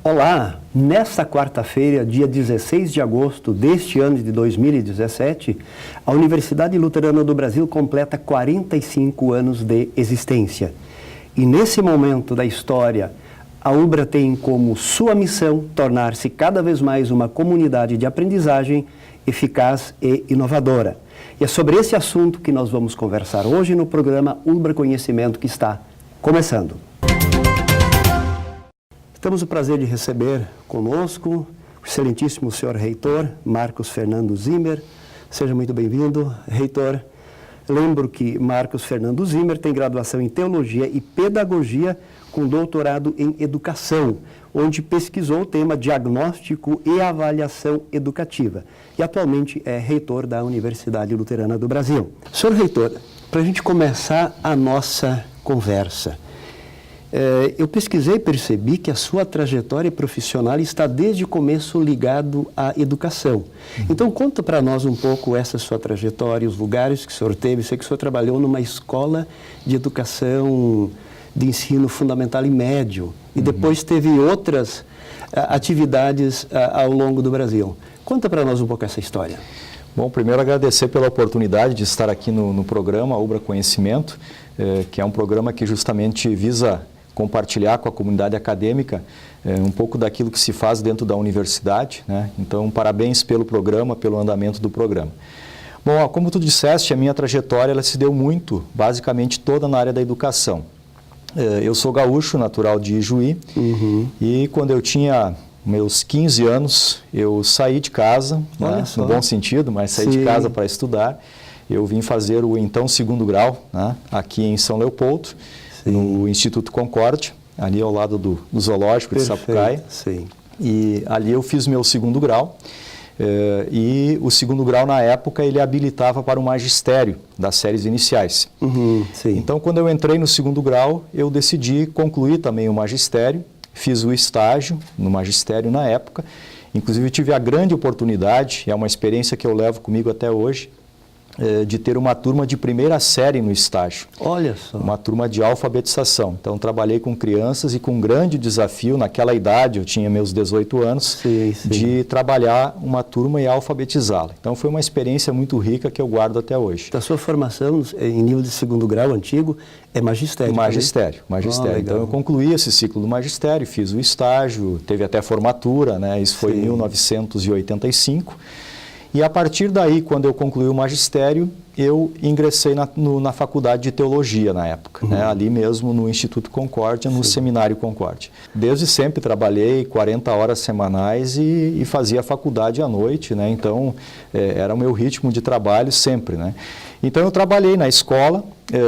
Olá, nesta quarta-feira, dia 16 de agosto deste ano de 2017, a Universidade Luterana do Brasil completa 45 anos de existência. E nesse momento da história, a UBRA tem como sua missão tornar-se cada vez mais uma comunidade de aprendizagem eficaz e inovadora. E é sobre esse assunto que nós vamos conversar hoje no programa UBRA Conhecimento, que está começando. Temos o prazer de receber conosco o excelentíssimo senhor reitor, Marcos Fernando Zimmer. Seja muito bem-vindo, reitor. Lembro que Marcos Fernando Zimmer tem graduação em Teologia e Pedagogia com doutorado em Educação, onde pesquisou o tema Diagnóstico e Avaliação Educativa. E atualmente é reitor da Universidade Luterana do Brasil. Senhor reitor, para a gente começar a nossa conversa, eu pesquisei e percebi que a sua trajetória profissional está desde o começo ligado à educação. Então, conta para nós um pouco essa sua trajetória, os lugares que o senhor teve. Sei que o senhor trabalhou numa escola de educação de ensino fundamental e médio, e depois teve outras atividades ao longo do Brasil. Conta para nós um pouco essa história. Bom, primeiro agradecer pela oportunidade de estar aqui no programa UBRA Conhecimento, que é um programa que justamente visa compartilhar com a comunidade acadêmica um pouco daquilo que se faz dentro da universidade, né? Então, parabéns pelo programa, pelo andamento do programa. Bom, como tu disseste, a minha trajetória ela se deu muito, basicamente toda na área da educação. Eu sou gaúcho, natural de Ijuí, e quando eu tinha meus 15 anos, eu saí de casa, né? No bom sentido, mas saí de casa para estudar. Eu vim fazer o então segundo grau, né? Aqui em São Leopoldo, no Instituto Concórdia, ali ao lado do Zoológico de Sapucaí. Sim. E ali eu fiz meu segundo grau, e o segundo grau na época ele habilitava para o magistério das séries iniciais. Sim. Então quando eu entrei no segundo grau, eu decidi concluir também o magistério, fiz o estágio no magistério na época, inclusive tive a grande oportunidade, é uma experiência que eu levo comigo até hoje, de ter uma turma de primeira série no estágio. Olha só. Uma turma de alfabetização. Então, trabalhei com crianças e com um grande desafio, naquela idade, eu tinha meus 18 anos, de trabalhar uma turma e alfabetizá-la. Então, foi uma experiência muito rica que eu guardo até hoje. Da sua formação em nível de segundo grau antigo, é magistério? Magistério. Então, eu concluí esse ciclo do magistério, fiz o estágio, teve até formatura, né? Isso foi em 1985. E a partir daí, quando eu concluí o magistério, eu ingressei na faculdade de teologia na época, né? Ali mesmo no Instituto Concórdia, no Seminário Concórdia. Desde sempre trabalhei 40 horas semanais e fazia a faculdade à noite, né? Então, era o meu ritmo de trabalho sempre, né? Então, eu trabalhei na escola,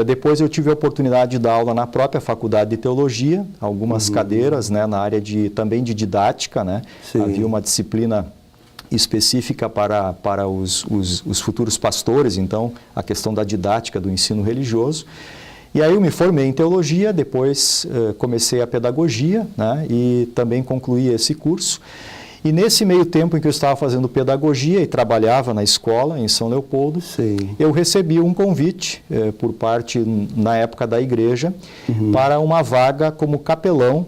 depois eu tive a oportunidade de dar aula na própria faculdade de teologia, algumas cadeiras, né? Na área também de didática, né? Havia uma disciplina específica para os futuros pastores, então a questão da didática do ensino religioso. E aí eu me formei em teologia, depois comecei a pedagogia, né, e também concluí esse curso. E nesse meio tempo em que eu estava fazendo pedagogia e trabalhava na escola em São Leopoldo, eu recebi um convite por parte, na época da igreja, para uma vaga como capelão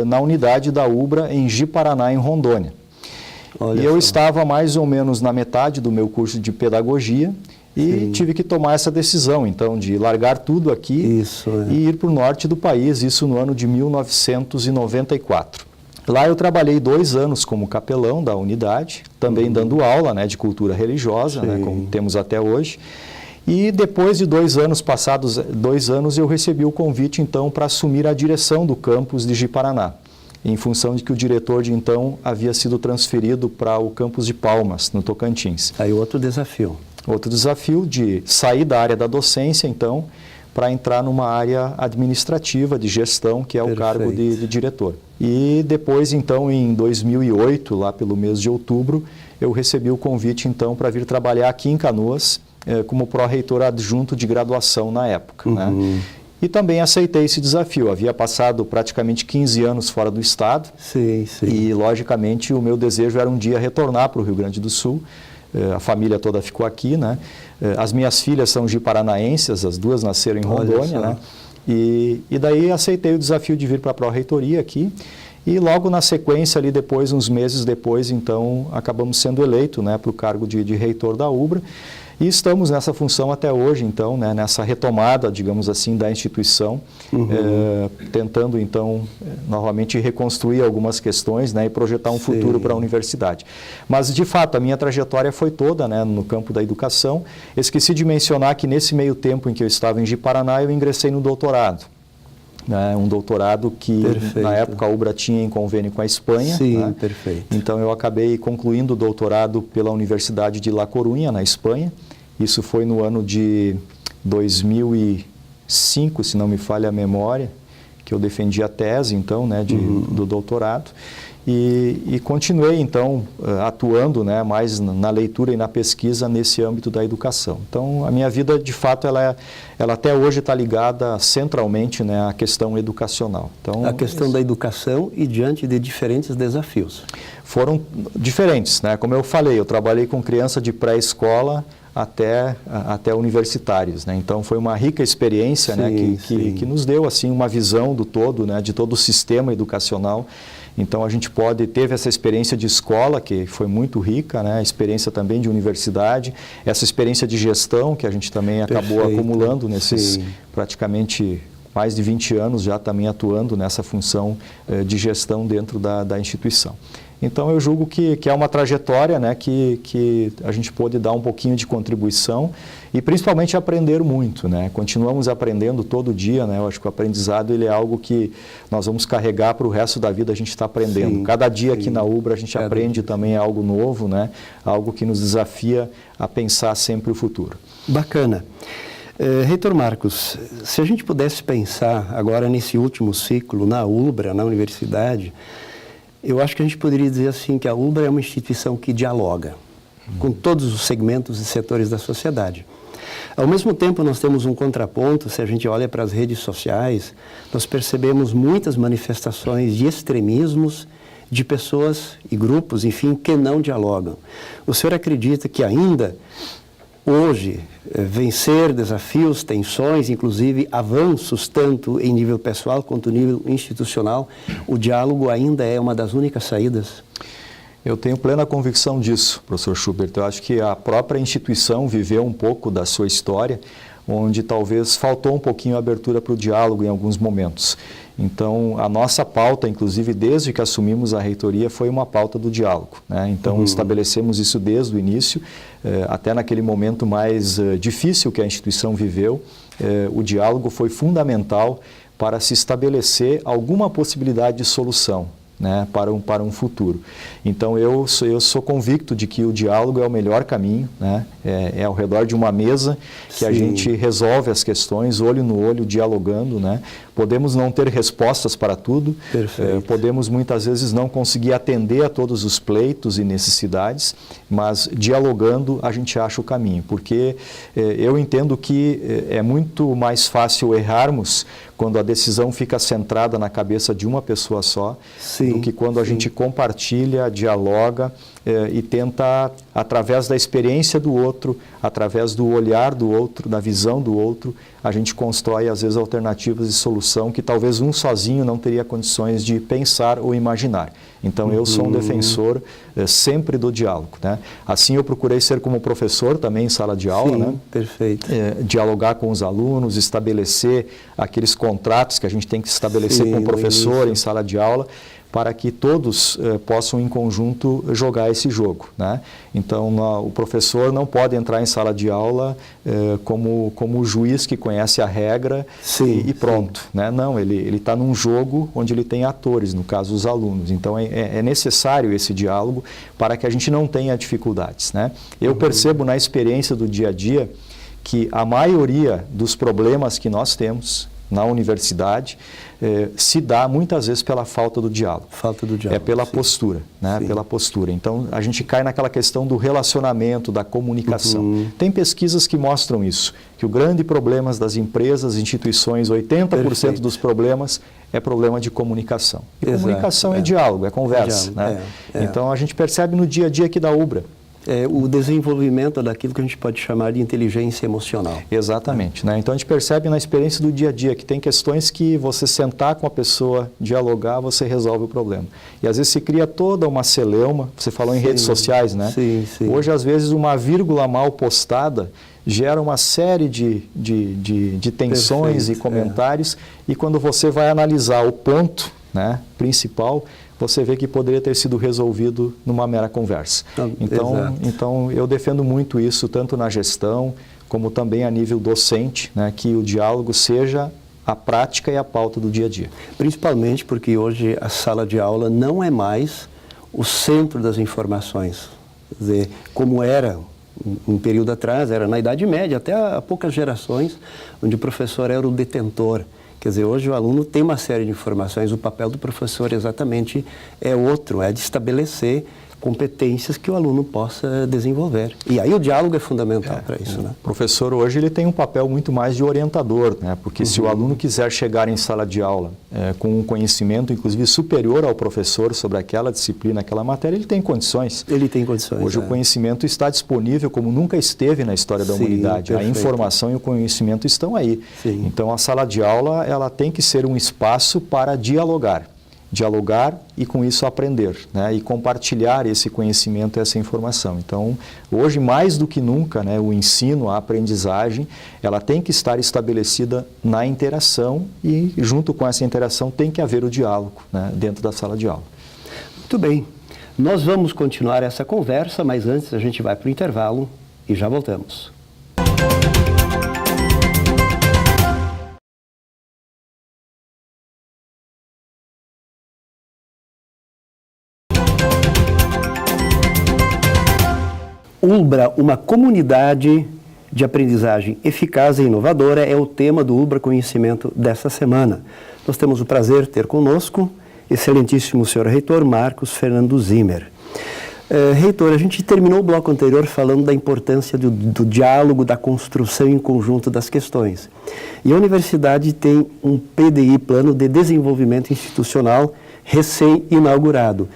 na unidade da UBRA em Ji-Paraná, em Rondônia. E eu estava mais ou menos na metade do meu curso de pedagogia e tive que tomar essa decisão, então, de largar tudo aqui e ir para o norte do país, isso no ano de 1994. Lá eu trabalhei 2 anos como capelão da unidade, também dando aula, né, de cultura religiosa, né, como temos até hoje. E depois de 2 anos, passados 2 anos, eu recebi o convite, então, para assumir a direção do campus de Ji-Paraná, em função de que o diretor de então havia sido transferido para o campus de Palmas, no Tocantins. Aí outro desafio. Outro desafio de sair da área da docência, então, para entrar numa área administrativa de gestão, que é o cargo de diretor. E depois, então, em 2008, lá pelo mês de outubro, eu recebi o convite, então, para vir trabalhar aqui em Canoas, como pró-reitor adjunto de graduação na época, né? E também aceitei esse desafio. Havia passado praticamente 15 anos fora do estado. E, logicamente, o meu desejo era um dia retornar para o Rio Grande do Sul. A família toda ficou aqui, né? As minhas filhas são ji-paranaenses, as 2 nasceram em Rondônia, né? E daí aceitei o desafio de vir para a pró-reitoria aqui. E logo na sequência, ali depois, uns meses depois, então, acabamos sendo eleitos, né, para o cargo de reitor da UBRA. E estamos nessa função até hoje, então, né, nessa retomada, digamos assim, da instituição, tentando, então, novamente reconstruir algumas questões, né, e projetar um futuro para a universidade. Mas, de fato, a minha trajetória foi toda, né, no campo da educação. Esqueci de mencionar que nesse meio tempo em que eu estava em Ji-Paraná, eu ingressei no doutorado. Né, um doutorado que, na época, a UBRA tinha em convênio com a Espanha. Sim, né? perfeito. Então, eu acabei concluindo o doutorado pela Universidade de La Coruña, na Espanha. Isso foi no ano de 2005, se não me falha a memória, que eu defendi a tese, então, né, do doutorado. E continuei, então, atuando, né, mais na leitura e na pesquisa nesse âmbito da educação. Então, a minha vida, de fato, ela até hoje está ligada centralmente, né, à questão educacional. Então, a questão da educação e diante de diferentes desafios. Foram diferentes, né? Como eu falei, eu trabalhei com criança de pré-escola até universitários, né? Então foi uma rica experiência, né, que nos deu assim uma visão do todo, né, de todo o sistema educacional. Então a gente teve essa experiência de escola que foi muito rica, né, a experiência também de universidade, essa experiência de gestão que a gente também acabou acumulando nesses praticamente mais de 20 anos já também atuando nessa função de gestão dentro da instituição. Então, eu julgo que é uma trajetória, né, que a gente pôde dar um pouquinho de contribuição e, principalmente, aprender muito, né? Continuamos aprendendo todo dia, né? Eu acho que o aprendizado ele é algo que nós vamos carregar para o resto da vida, a gente está aprendendo. Cada dia aqui na UBRA a gente aprende também algo novo, né? Algo que nos desafia a pensar sempre o futuro. Bacana. Reitor Marcos, se a gente pudesse pensar agora nesse último ciclo na UBRA, na universidade, eu acho que a gente poderia dizer assim que a UBRA é uma instituição que dialoga com todos os segmentos e setores da sociedade. Ao mesmo tempo, nós temos um contraponto, se a gente olha para as redes sociais, nós percebemos muitas manifestações de extremismos de pessoas e grupos, enfim, que não dialogam. O senhor acredita que ainda hoje, vencer desafios, tensões, inclusive avanços, tanto em nível pessoal quanto em nível institucional, o diálogo ainda é uma das únicas saídas? Eu tenho plena convicção disso, professor Schubert. Eu acho que a própria instituição viveu um pouco da sua história, onde talvez faltou um pouquinho a abertura para o diálogo em alguns momentos. Então, a nossa pauta, inclusive desde que assumimos a reitoria, foi uma pauta do diálogo, né? Então, estabelecemos isso desde o início, até naquele momento mais difícil que a instituição viveu, o diálogo foi fundamental para se estabelecer alguma possibilidade de solução, né, para um futuro. Então, eu sou convicto de que o diálogo é o melhor caminho, né? É ao redor de uma mesa que a gente resolve as questões, olho no olho, dialogando, né? Podemos não ter respostas para tudo, podemos muitas vezes não conseguir atender a todos os pleitos e necessidades, mas dialogando a gente acha o caminho, porque eu entendo que é muito mais fácil errarmos quando a decisão fica centrada na cabeça de uma pessoa só, do que quando a gente compartilha, dialoga e tenta, através da experiência do outro, através do olhar do outro, da visão do outro, a gente constrói, às vezes, alternativas de solução que talvez um sozinho não teria condições de pensar ou imaginar. Então, eu sou um defensor sempre do diálogo, né? Assim, eu procurei ser como professor também em sala de aula, né? Perfeito. Dialogar com os alunos, estabelecer aqueles contratos que a gente tem que estabelecer com o professor em sala de aula, para que todos possam, em conjunto, jogar esse jogo, né? Então, o professor não pode entrar em sala de aula como o juiz que conhece a regra e pronto, né? Não, ele está num jogo onde ele tem atores, no caso, os alunos. Então, é necessário esse diálogo para que a gente não tenha dificuldades, né? Eu percebo na experiência do dia a dia que a maioria dos problemas que nós temos na universidade se dá muitas vezes pela falta do diálogo. Falta do diálogo. É pela postura, né? Pela postura. Então, a gente cai naquela questão do relacionamento, da comunicação. Tem pesquisas que mostram isso, que o grande problema das empresas, instituições, 80% dos problemas é problema de comunicação. E comunicação é diálogo, é conversa, né? Então, a gente percebe no dia a dia aqui da UBRA o desenvolvimento daquilo que a gente pode chamar de inteligência emocional. Exatamente, né? Então a gente percebe na experiência do dia a dia que tem questões que você sentar com a pessoa, dialogar, você resolve o problema. E às vezes se cria toda uma celeuma, você falou em redes sociais, né? Sim, sim. Hoje às vezes uma vírgula mal postada gera uma série de tensões e comentários, e quando você vai analisar o ponto, né, principal, você vê que poderia ter sido resolvido numa mera conversa. Então eu defendo muito isso, tanto na gestão, como também a nível docente, né, que o diálogo seja a prática e a pauta do dia a dia. Principalmente porque hoje a sala de aula não é mais o centro das informações. Quer dizer, como era um período atrás, era na Idade Média, até há poucas gerações, onde o professor era o detentor. Quer dizer, hoje o aluno tem uma série de informações, o papel do professor exatamente é outro, é de estabelecer competências que o aluno possa desenvolver. E aí o diálogo é fundamental para isso, né? O professor hoje ele tem um papel muito mais de orientador, né? Porque se o aluno quiser chegar em sala de aula com um conhecimento, inclusive superior ao professor sobre aquela disciplina, aquela matéria, ele tem condições. Ele tem condições. Hoje o conhecimento está disponível como nunca esteve na história da humanidade. Perfeito. A informação e o conhecimento estão aí. Sim. Então a sala de aula ela tem que ser um espaço para dialogar e com isso aprender, né, e compartilhar esse conhecimento e essa informação. Então, hoje mais do que nunca, né, o ensino, a aprendizagem, ela tem que estar estabelecida na interação e junto com essa interação tem que haver o diálogo, né, dentro da sala de aula. Muito bem, nós vamos continuar essa conversa, mas antes a gente vai para o intervalo e já voltamos. ULBRA, uma comunidade de aprendizagem eficaz e inovadora, é o tema do ULBRA Conhecimento desta semana. Nós temos o prazer de ter conosco excelentíssimo senhor reitor Marcos Fernando Zimmer. Reitor, a gente terminou o bloco anterior falando da importância do diálogo, da construção em conjunto das questões. E a universidade tem um PDI, Plano de Desenvolvimento Institucional, recém-inaugurado.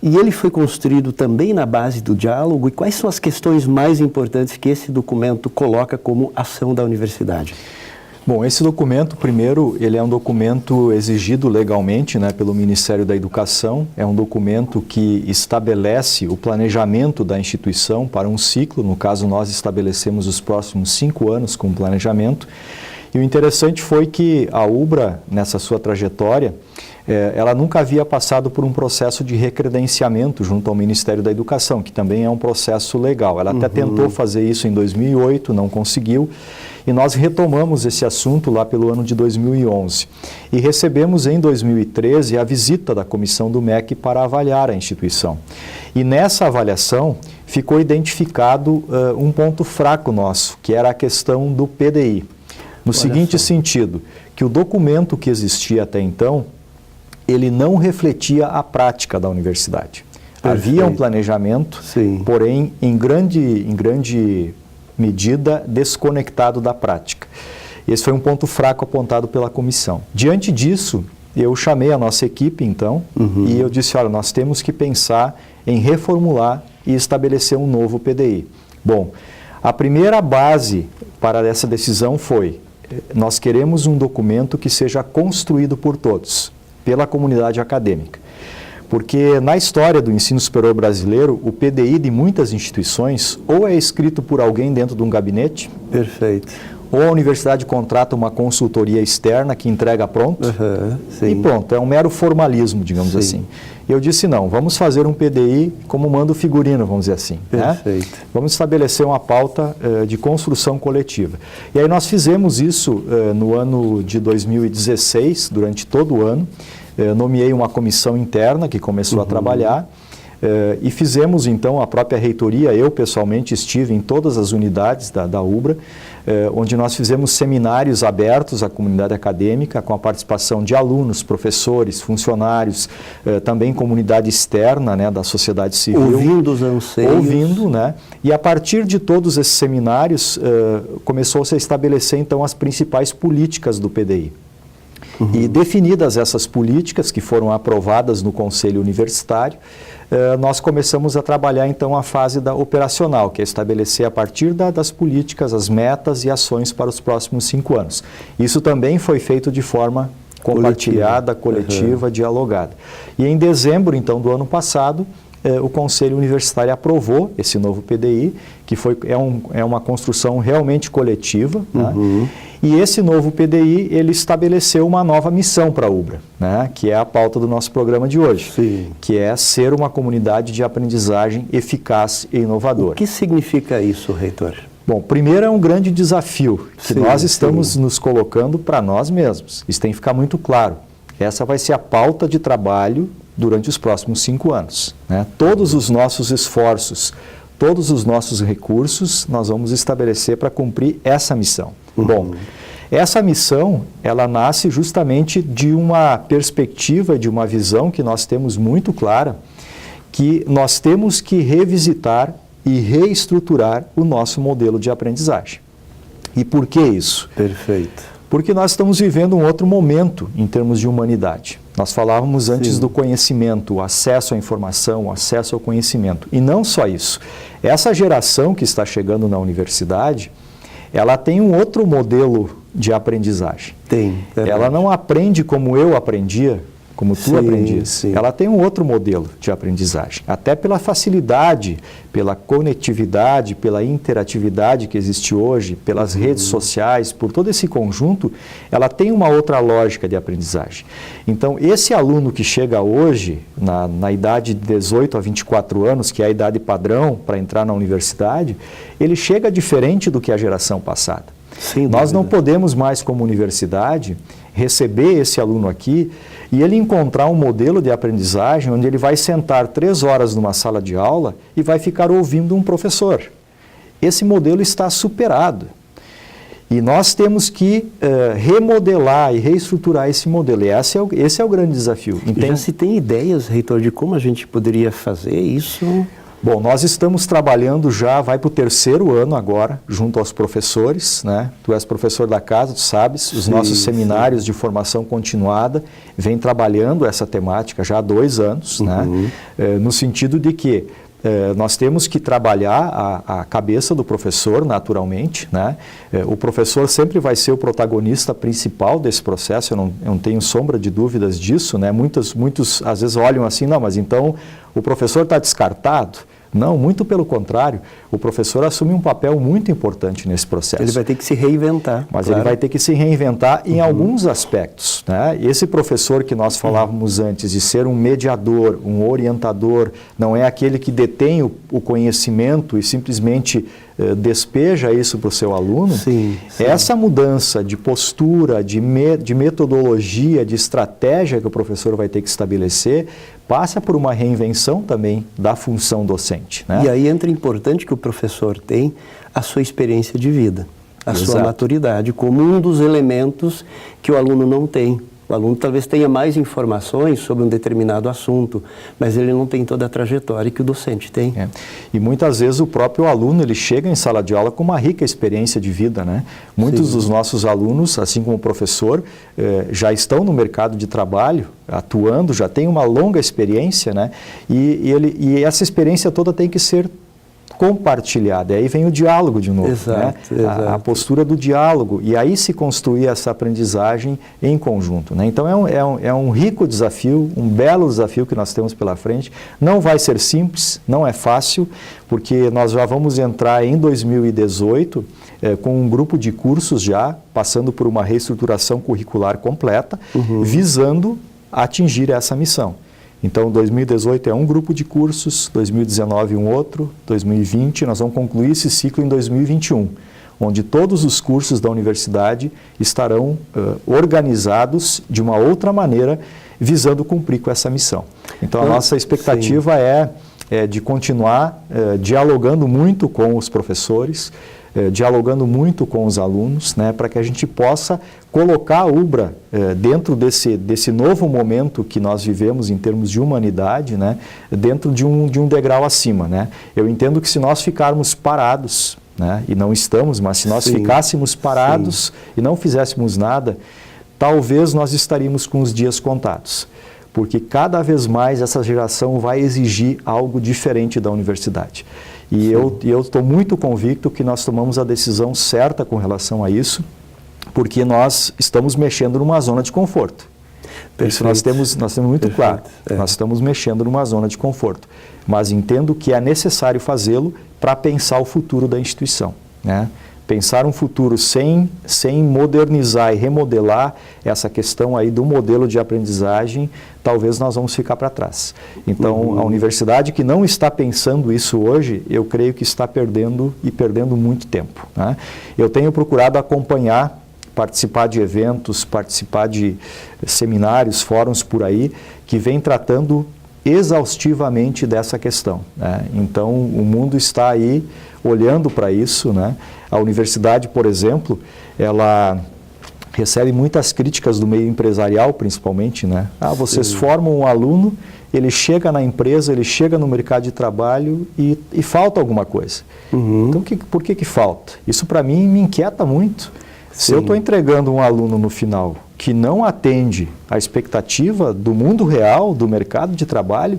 E ele foi construído também na base do diálogo. E quais são as questões mais importantes que esse documento coloca como ação da universidade? Bom, esse documento, primeiro, ele é um documento exigido legalmente, né, pelo Ministério da Educação. É um documento que estabelece o planejamento da instituição para um ciclo. No caso, nós estabelecemos os próximos 5 anos com o planejamento. E o interessante foi que a ULBRA, nessa sua trajetória, ela nunca havia passado por um processo de recredenciamento junto ao Ministério da Educação, que também é um processo legal. Ela até tentou fazer isso em 2008, não conseguiu, e nós retomamos esse assunto lá pelo ano de 2011. E recebemos em 2013 a visita da comissão do MEC para avaliar a instituição. E nessa avaliação ficou identificado um ponto fraco nosso, que era a questão do PDI. No seguinte sentido, que o documento que existia até então, ele não refletia a prática da universidade. Havia um planejamento, porém, em grande medida, desconectado da prática. Esse foi um ponto fraco apontado pela comissão. Diante disso, eu chamei a nossa equipe, então, e eu disse, olha, nós temos que pensar em reformular e estabelecer um novo PDI. Bom, a primeira base para essa decisão foi, nós queremos um documento que seja construído por todos, pela comunidade acadêmica. Porque na história do ensino superior brasileiro, o PDI de muitas instituições ou é escrito por alguém dentro de um gabinete, ou a universidade contrata uma consultoria externa que entrega pronto, e pronto, é um mero formalismo, digamos assim. Eu disse, não, vamos fazer um PDI como manda o figurino, vamos dizer assim. Né? Vamos estabelecer uma pauta de construção coletiva. E aí nós fizemos isso no ano de 2016, durante todo o ano. Nomeei uma comissão interna que começou a trabalhar e fizemos então a própria reitoria, eu pessoalmente estive em todas as unidades da ULBRA, onde nós fizemos seminários abertos à comunidade acadêmica com a participação de alunos, professores, funcionários, também comunidade externa, né, da sociedade civil. Ouvindo os anseios. Ouvindo, né? E a partir de todos esses seminários começou-se a estabelecer então as principais políticas do PDI. E definidas essas políticas que foram aprovadas no Conselho Universitário, nós começamos a trabalhar então a fase operacional, que é estabelecer a partir das políticas, as metas e ações para os próximos 5 anos. Isso também foi feito de forma compartilhada, coletiva, dialogada. E em dezembro, então, do ano passado, o Conselho Universitário aprovou esse novo PDI, que é uma construção realmente coletiva, né? E esse novo PDI, ele estabeleceu uma nova missão para a UBRA, né? Que é a pauta do nosso programa de hoje, que é ser uma comunidade de aprendizagem eficaz e inovadora. O que significa isso, reitor? Bom, primeiro é um grande desafio que nós estamos nos colocando para nós mesmos. Isso tem que ficar muito claro. Essa vai ser a pauta de trabalho durante os próximos 5 anos, né? Todos os nossos esforços, todos os nossos recursos, nós vamos estabelecer para cumprir essa missão. Bom, essa missão, ela nasce justamente de uma perspectiva, de uma visão que nós temos muito clara, que nós temos que revisitar e reestruturar o nosso modelo de aprendizagem. E por que isso? Perfeito. Porque nós estamos vivendo um outro momento em termos de humanidade. Nós falávamos antes do conhecimento, o acesso à informação, o acesso ao conhecimento. E não só isso. Essa geração que está chegando na universidade, ela tem um outro modelo de aprendizagem. Ela não aprende como eu aprendia, como tu aprendias. Ela tem um outro modelo de aprendizagem. Até pela facilidade, pela conectividade, pela interatividade que existe hoje, pelas redes sociais, por todo esse conjunto, ela tem uma outra lógica de aprendizagem. Então, esse aluno que chega hoje, na idade de 18 a 24 anos, que é a idade padrão para entrar na universidade, ele chega diferente do que a geração passada. Nós não podemos mais, como universidade, receber esse aluno aqui e ele encontrar um modelo de aprendizagem onde ele vai sentar 3 horas numa sala de aula e vai ficar ouvindo um professor. Esse modelo está superado. E nós temos que remodelar e reestruturar esse modelo. E esse é o grande desafio. Já se tem ideias, reitor, de como a gente poderia fazer isso? Bom, nós estamos trabalhando já, vai para o 3º ano agora, junto aos professores, né? Tu és professor da casa, tu sabes, os nossos seminários de formação continuada vêm trabalhando essa temática já há 2 anos, né? No sentido de que nós temos que trabalhar a cabeça do professor, naturalmente, né? O professor sempre vai ser o protagonista principal desse processo, eu não tenho sombra de dúvidas disso, né? Muitos às vezes olham assim, não, mas então o professor está descartado? Não, muito pelo contrário, o professor assume um papel muito importante nesse processo. Ele vai ter que se reinventar. Mas ele vai ter que se reinventar em alguns aspectos, né? Esse professor que nós falávamos antes de ser um mediador, um orientador, não é aquele que detém o conhecimento e simplesmente despeja isso para o seu aluno. Essa mudança de postura, de metodologia, de estratégia que o professor vai ter que estabelecer, passa por uma reinvenção também da função docente, né? E aí entra importante que o professor tem a sua experiência de vida, a sua maturidade, como um dos elementos que o aluno não tem. O aluno talvez tenha mais informações sobre um determinado assunto, mas ele não tem toda a trajetória que o docente tem. E muitas vezes o próprio aluno, ele chega em sala de aula com uma rica experiência de vida, né? Muitos dos nossos alunos, assim como o professor, já estão no mercado de trabalho, atuando, já têm uma longa experiência, né? E essa experiência toda tem que ser compartilhada. E aí vem o diálogo de novo, né? A postura do diálogo. E aí se construir essa aprendizagem em conjunto, né? Então é um rico desafio, um belo desafio que nós temos pela frente. Não vai ser simples, não é fácil, porque nós já vamos entrar em 2018 com um grupo de cursos já, passando por uma reestruturação curricular completa, visando atingir essa missão. Então, 2018 é um grupo de cursos, 2019 um outro, 2020 nós vamos concluir esse ciclo em 2021, onde todos os cursos da universidade estarão organizados de uma outra maneira, visando cumprir com essa missão. Então, a nossa expectativa é de continuar dialogando muito com os professores, dialogando muito com os alunos, né, para que a gente possa colocar a UBRA dentro desse novo momento que nós vivemos em termos de humanidade, né, dentro de um degrau acima, né. Eu entendo que se nós ficarmos parados, né, e não estamos, mas se nós ficássemos parados e não fizéssemos nada, talvez nós estaríamos com os dias contados. porque cada vez mais essa geração vai exigir algo diferente da universidade. E eu estou muito convicto que nós tomamos a decisão certa com relação a isso, porque nós estamos mexendo numa zona de conforto. Isso nós temos muito claro. Nós estamos mexendo numa zona de conforto. Mas entendo que é necessário fazê-lo para pensar o futuro da instituição, né? Pensar um futuro sem modernizar e remodelar essa questão aí do modelo de aprendizagem, talvez nós vamos ficar para trás. Então, a universidade que não está pensando isso hoje, eu creio que está perdendo muito tempo, né? Eu tenho procurado acompanhar, participar de eventos, participar de seminários, fóruns por aí, que vem tratando exaustivamente dessa questão, né? Então, o mundo está aí olhando para isso, né? A universidade, por exemplo, ela recebe muitas críticas do meio empresarial, principalmente, né? Vocês formam um aluno, ele chega na empresa, ele chega no mercado de trabalho e falta alguma coisa. Então, por que falta? Isso, para mim, me inquieta muito. Se eu estou entregando um aluno no final que não atende à expectativa do mundo real, do mercado de trabalho,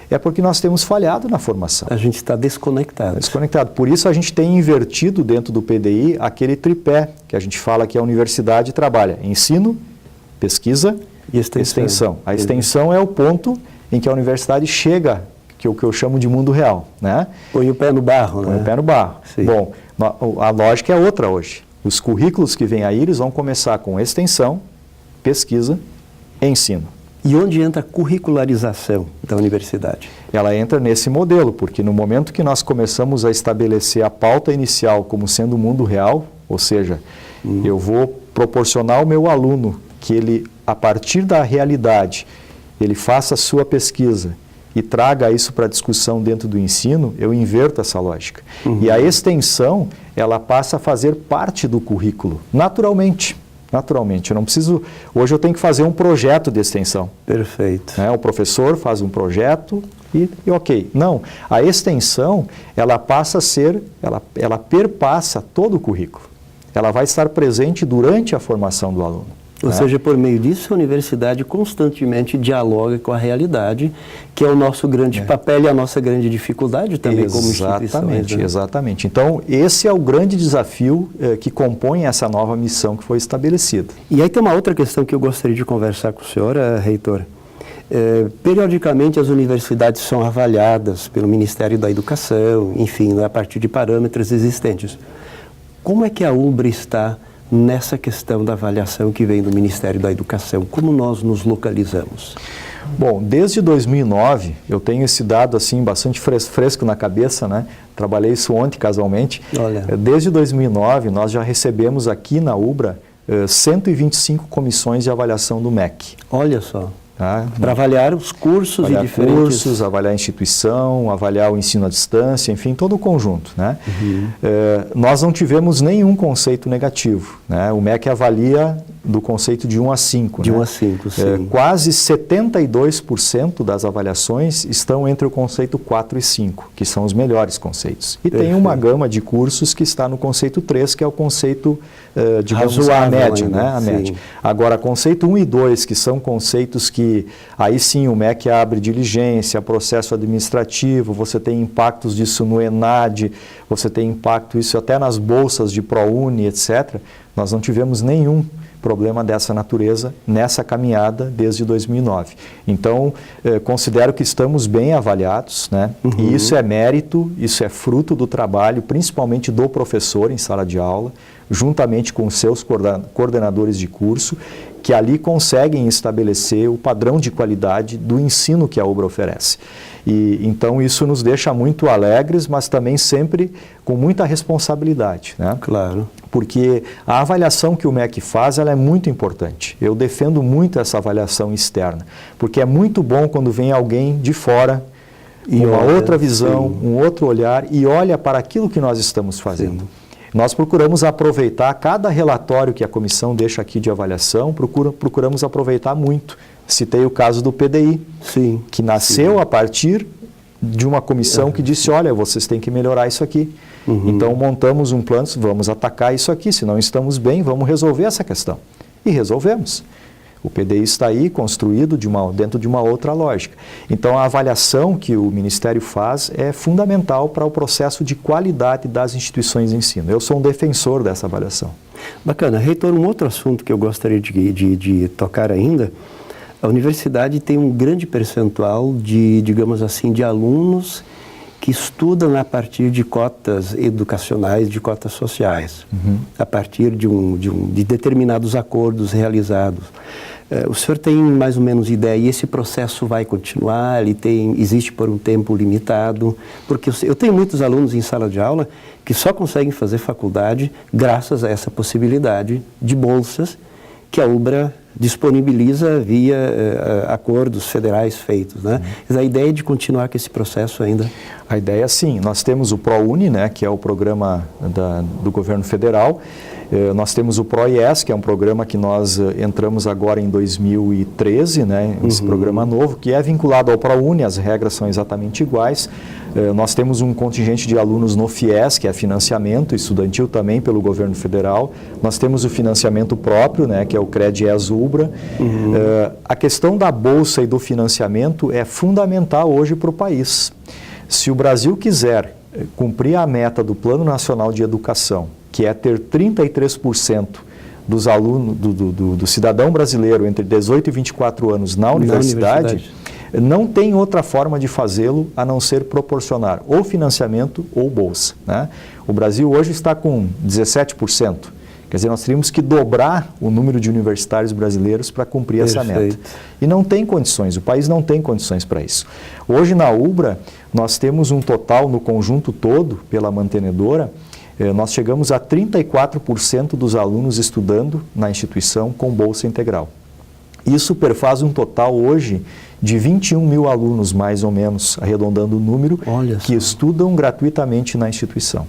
é porque nós temos falhado na formação. A gente está desconectado. Desconectado. Por isso a gente tem invertido dentro do PDI aquele tripé que a gente fala que a universidade trabalha: ensino, pesquisa e extensão. A extensão é o ponto em que a universidade chega, que é o que eu chamo de mundo real, né? Põe o pé no barro, né? Põe o pé no barro. Sim. Bom, a lógica é outra hoje. Os currículos que vêm aí, eles vão começar com extensão, pesquisa e ensino. E onde entra a curricularização da universidade? Ela entra nesse modelo, porque no momento que nós começamos a estabelecer a pauta inicial como sendo o mundo real, ou seja, eu vou proporcionar ao meu aluno que ele, a partir da realidade, ele faça a sua pesquisa e traga isso para a discussão dentro do ensino, eu inverto essa lógica. E a extensão, ela passa a fazer parte do currículo, naturalmente. Eu não preciso... Hoje eu tenho que fazer um projeto de extensão. Perfeito. O professor faz um projeto e ok. Não, a extensão, ela passa a ser... Ela perpassa todo o currículo. Ela vai estar presente durante a formação do aluno. Ou seja, por meio disso, a universidade constantemente dialoga com a realidade, que é o nosso grande papel e a nossa grande dificuldade também como instituições. Né? Exatamente. Então, esse é o grande desafio que compõe essa nova missão que foi estabelecida. E aí tem uma outra questão que eu gostaria de conversar com o senhor, reitor. Periodicamente, as universidades são avaliadas pelo Ministério da Educação, enfim, a partir de parâmetros existentes. Como é que a UBRA está nessa questão da avaliação que vem do Ministério da Educação? Como nós nos localizamos? Bom, desde 2009, eu tenho esse dado assim bastante fresco na cabeça, né? Trabalhei isso ontem casualmente. Olha. Desde 2009, nós já recebemos aqui na UBRA 125 comissões de avaliação do MEC. Olha só. Tá? Para avaliar os cursos avaliar e diferentes... cursos, avaliar a instituição, avaliar o ensino à distância, enfim, todo o conjunto, né? Nós não tivemos nenhum conceito negativo, né? O MEC avalia do conceito de 1 a 5. De né? 1 a 5, sim. Quase 72% das avaliações estão entre o conceito 4 e 5, que são os melhores conceitos. E tem uma gama de cursos que está no conceito 3, que é o conceito, digamos, a média, ainda, né? A média. Agora, conceito 1 e 2, que são conceitos que, aí sim, o MEC abre diligência, processo administrativo, você tem impactos disso no ENAD, você tem impacto isso até nas bolsas de ProUni, etc. Nós não tivemos nenhum problema dessa natureza nessa caminhada desde 2009. Então, considero que estamos bem avaliados, né? E isso é mérito, isso é fruto do trabalho, principalmente do professor em sala de aula, juntamente com seus coordenadores de curso, que ali conseguem estabelecer o padrão de qualidade do ensino que a UBRA oferece. E então isso nos deixa muito alegres, mas também sempre com muita responsabilidade, né? Claro. Porque a avaliação que o MEC faz, ela é muito importante. Eu defendo muito essa avaliação externa, porque é muito bom quando vem alguém de fora, e uma outra visão, um outro olhar, e olha para aquilo que nós estamos fazendo. Sim. Nós procuramos aproveitar cada relatório que a comissão deixa aqui de avaliação, procuramos aproveitar muito. Citei o caso do PDI, sim, que nasceu a partir de uma comissão que disse, olha, vocês têm que melhorar isso aqui. Então, montamos um plano, vamos atacar isso aqui, se não estamos bem, vamos resolver essa questão. E resolvemos. O PDI está aí construído dentro de uma outra lógica. Então, a avaliação que o Ministério faz é fundamental para o processo de qualidade das instituições de ensino. Eu sou um defensor dessa avaliação. Bacana. Reitor, um outro assunto que eu gostaria de tocar ainda, a universidade tem um grande percentual digamos assim, de alunos que estudam a partir de cotas educacionais, de cotas sociais, a partir de determinados acordos realizados. O senhor tem mais ou menos ideia, e esse processo vai continuar, existe por um tempo limitado? Porque eu tenho muitos alunos em sala de aula que só conseguem fazer faculdade graças a essa possibilidade de bolsas que a UBRA disponibiliza via acordos federais feitos, né? Mas a ideia é de continuar com esse processo ainda? A ideia, sim. Nós temos o ProUni, né, que é o programa do governo federal. Nós temos o ProIES, que é um programa que nós entramos agora em 2013, né, esse programa novo, que é vinculado ao ProUni, as regras são exatamente iguais. Nós temos um contingente de alunos no FIES, que é financiamento estudantil também pelo governo federal. Nós temos o financiamento próprio, né, que é o CRED-ES-UBRA. A questão da bolsa e do financiamento é fundamental hoje para o país. Se o Brasil quiser cumprir a meta do Plano Nacional de Educação, que é ter 33% dos alunos, do cidadão brasileiro entre 18 e 24 anos na universidade, não tem outra forma de fazê-lo a não ser proporcionar ou financiamento ou bolsa, né? O Brasil hoje está com 17%. Quer dizer, nós teríamos que dobrar o número de universitários brasileiros para cumprir essa meta. E não tem condições, o país não tem condições para isso. Hoje na UBRA, nós temos um total no conjunto todo, pela mantenedora, nós chegamos a 34% dos alunos estudando na instituição com bolsa integral. Isso perfaz um total hoje de 21 mil alunos, mais ou menos, arredondando o número, que estudam gratuitamente na instituição.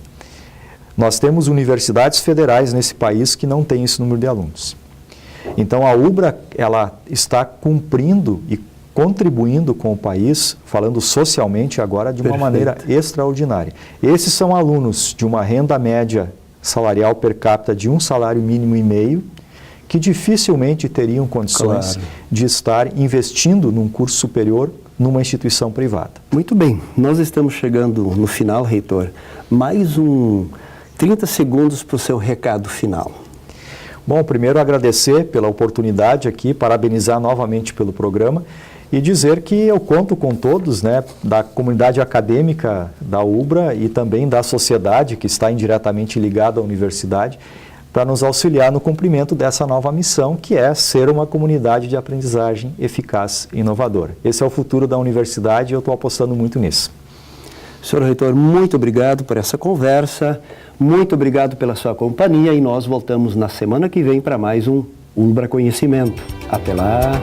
Nós temos universidades federais nesse país que não têm esse número de alunos. Então, a UBRA, ela está cumprindo e contribuindo com o país, falando socialmente agora, de uma maneira extraordinária. Esses são alunos de uma renda média salarial per capita de 1,5 salário mínimo, que dificilmente teriam condições de estar investindo num curso superior numa instituição privada. Muito bem, nós estamos chegando no final, reitor. Mais 30 segundos para o seu recado final. Bom, primeiro agradecer pela oportunidade aqui, parabenizar novamente pelo programa e dizer que eu conto com todos, né, da comunidade acadêmica da UBRA e também da sociedade que está indiretamente ligada à universidade, para nos auxiliar no cumprimento dessa nova missão, que é ser uma comunidade de aprendizagem eficaz e inovadora. Esse é o futuro da universidade e eu estou apostando muito nisso. Senhor reitor, muito obrigado por essa conversa, muito obrigado pela sua companhia e nós voltamos na semana que vem para mais um UBRA Conhecimento. Até lá!